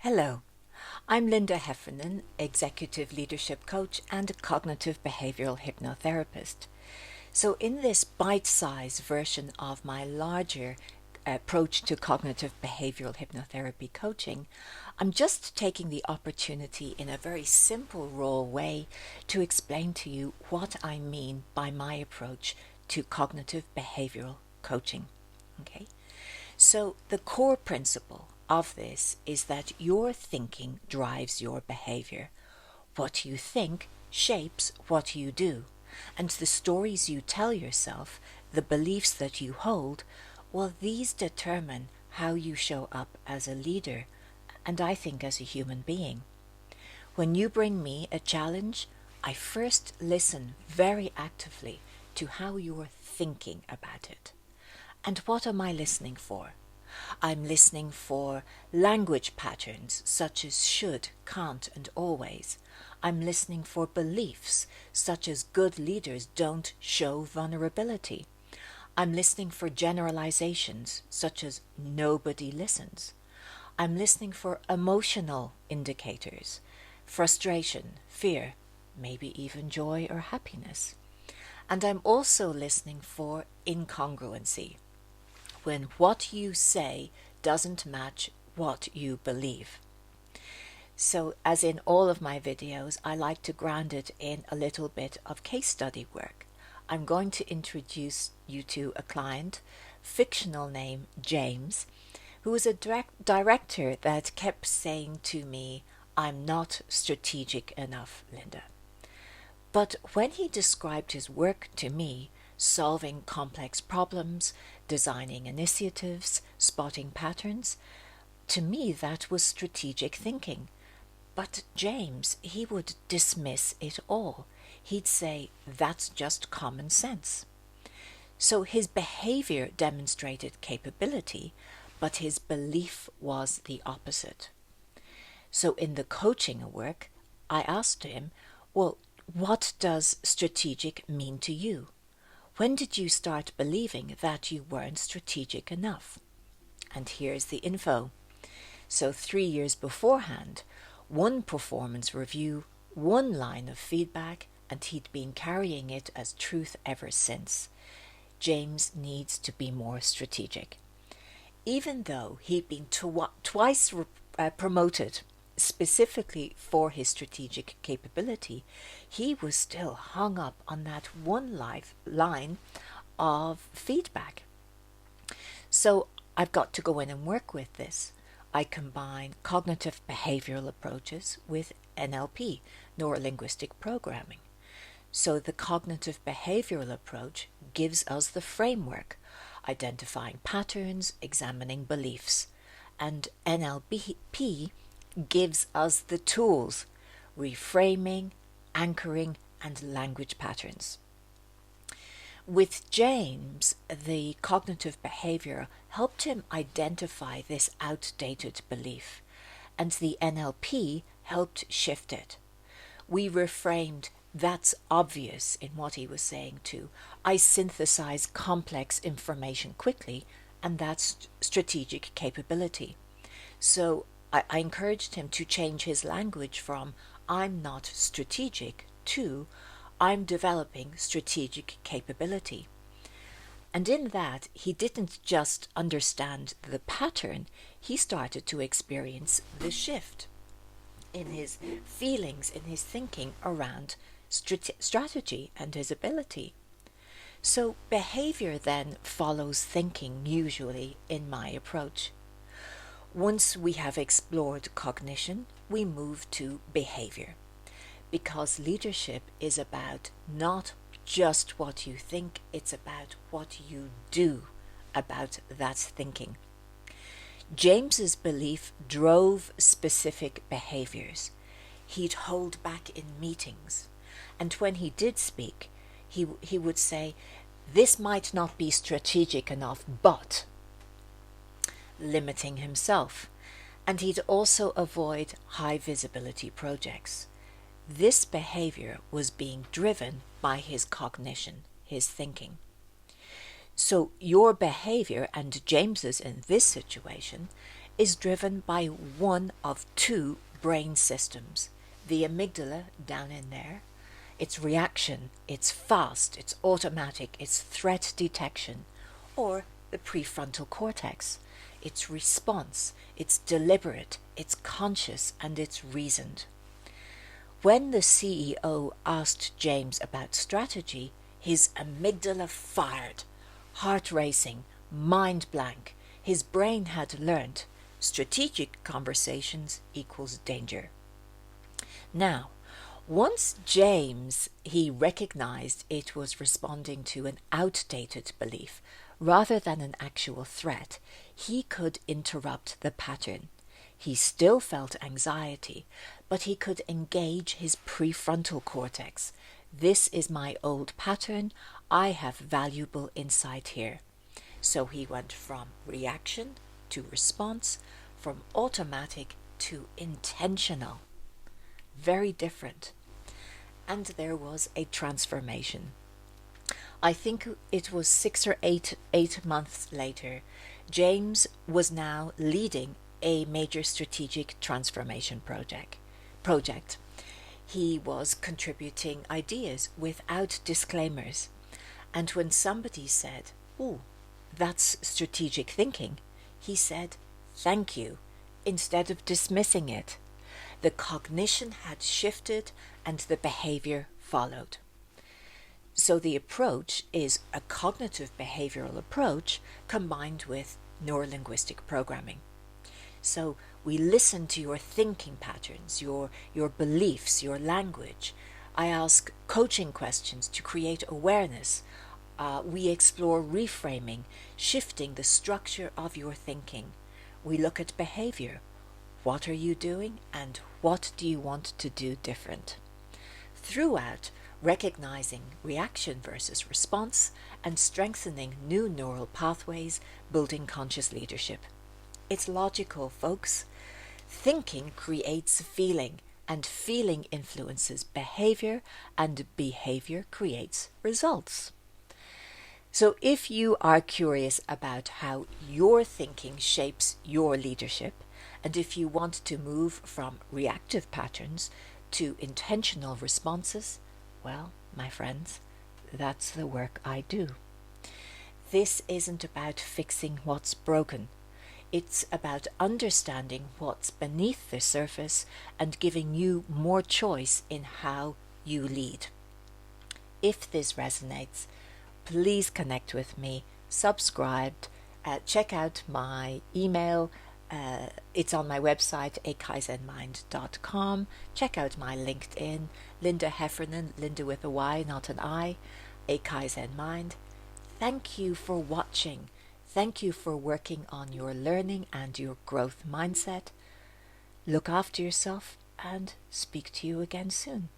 Hello, I'm Linda Heffernan, Executive Leadership Coach and Cognitive Behavioural Hypnotherapist. So in this bite-sized version of my larger approach to cognitive behavioural hypnotherapy coaching, I'm just taking the opportunity in a very simple, raw way to explain to you what I mean by my approach to cognitive behavioural coaching. Okay? So the core principle of this is that your thinking drives your behavior. What you think shapes what you do, and the stories you tell yourself, the beliefs that you hold, well, these determine how you show up as a leader, and I think as a human being. When you bring me a challenge, I first listen very actively to how you're thinking about it. And what am I listening for? I'm listening for language patterns such as should, can't, and always. I'm listening for beliefs such as good leaders don't show vulnerability. I'm listening for generalisations such as nobody listens. I'm listening for emotional indicators, frustration, fear, maybe even joy or happiness. And I'm also listening for incongruency, when what you say doesn't match what you believe. So as in all of my videos, I like to ground it in a little bit of case study work. I'm going to introduce you to a client, fictional name James, who was a director that kept saying to me, "I'm not strategic enough, Linda." But when he described his work to me, solving complex problems, designing initiatives, spotting patterns, to me that was strategic thinking. But James, he would dismiss it all. He'd say, that's just common sense. So his behavior demonstrated capability, but his belief was the opposite. So in the coaching work, I asked him, well, what does strategic mean to you? When did you start believing that you weren't strategic enough? And here's the info. So 3 years beforehand, one performance review, one line of feedback, and he'd been carrying it as truth ever since. James needs to be more strategic. Even though he'd been twice promoted specifically for his strategic capability, he was still hung up on that one line of feedback. So I've got to go in and work with this. I combine cognitive behavioral approaches with NLP, neuro-linguistic programming. So the cognitive behavioral approach gives us the framework, identifying patterns, examining beliefs, and NLP gives us the tools, reframing, anchoring, and language patterns. With James, the cognitive behavior helped him identify this outdated belief, and the NLP helped shift it. We reframed that's obvious in what he was saying to I synthesize complex information quickly, and that's strategic capability. So I encouraged him to change his language from I'm not strategic to I'm developing strategic capability. And in that, he didn't just understand the pattern, he started to experience the shift in his feelings, in his thinking around strategy and his ability. So behavior then follows thinking usually in my approach. Once we have explored cognition, we move to behavior, because leadership is about not just what you think, it's about what you do about that thinking. James's belief drove specific behaviors. He'd hold back in meetings, and when he did speak, he would say, this might not be strategic enough, but limiting himself. And he'd also avoid high visibility projects. This behavior was being driven by his cognition, his thinking. So your behavior, and James's in this situation, is driven by one of two brain systems. The amygdala down in there, it's reaction, it's fast, it's automatic, it's threat detection. Or the prefrontal cortex, it's response, it's deliberate, it's conscious, and it's reasoned. When the CEO asked James about strategy, his amygdala fired, heart racing, mind blank. His brain had learnt strategic conversations equals danger. Now, once James, he recognized it was responding to an outdated belief rather than an actual threat, he could interrupt the pattern. He still felt anxiety, but he could engage his prefrontal cortex. This is my old pattern. I have valuable insight here. So he went from reaction to response, from automatic to intentional. Very different. And there was a transformation. I think it was 6 or 8 months later, James was now leading a major strategic transformation project. He was contributing ideas without disclaimers. And when somebody said, "Ooh, that's strategic thinking," he said, "Thank you," instead of dismissing it. The cognition had shifted and the behaviour followed. So the approach is a cognitive behavioural approach combined with neurolinguistic programming. So we listen to your thinking patterns, your beliefs, your language. I ask coaching questions to create awareness. We explore reframing, shifting the structure of your thinking. We look at behaviour. What are you doing and what do you want to do different? Throughout, recognizing reaction versus response and strengthening new neural pathways, building conscious leadership. It's logical, folks. Thinking creates feeling, and feeling influences behavior, and behavior creates results. So if you are curious about how your thinking shapes your leadership, and if you want to move from reactive patterns to intentional responses, well, my friends, that's the work I do. This isn't about fixing what's broken. It's about understanding what's beneath the surface and giving you more choice in how you lead. If this resonates, please connect with me, subscribe, check out my email. It's on my website, akaizenmind.com. Check out my LinkedIn, Linda Heffernan, Linda with a Y, not an I, akaizenmind. Thank you for watching. Thank you for working on your learning and your growth mindset. Look after yourself and speak to you again soon.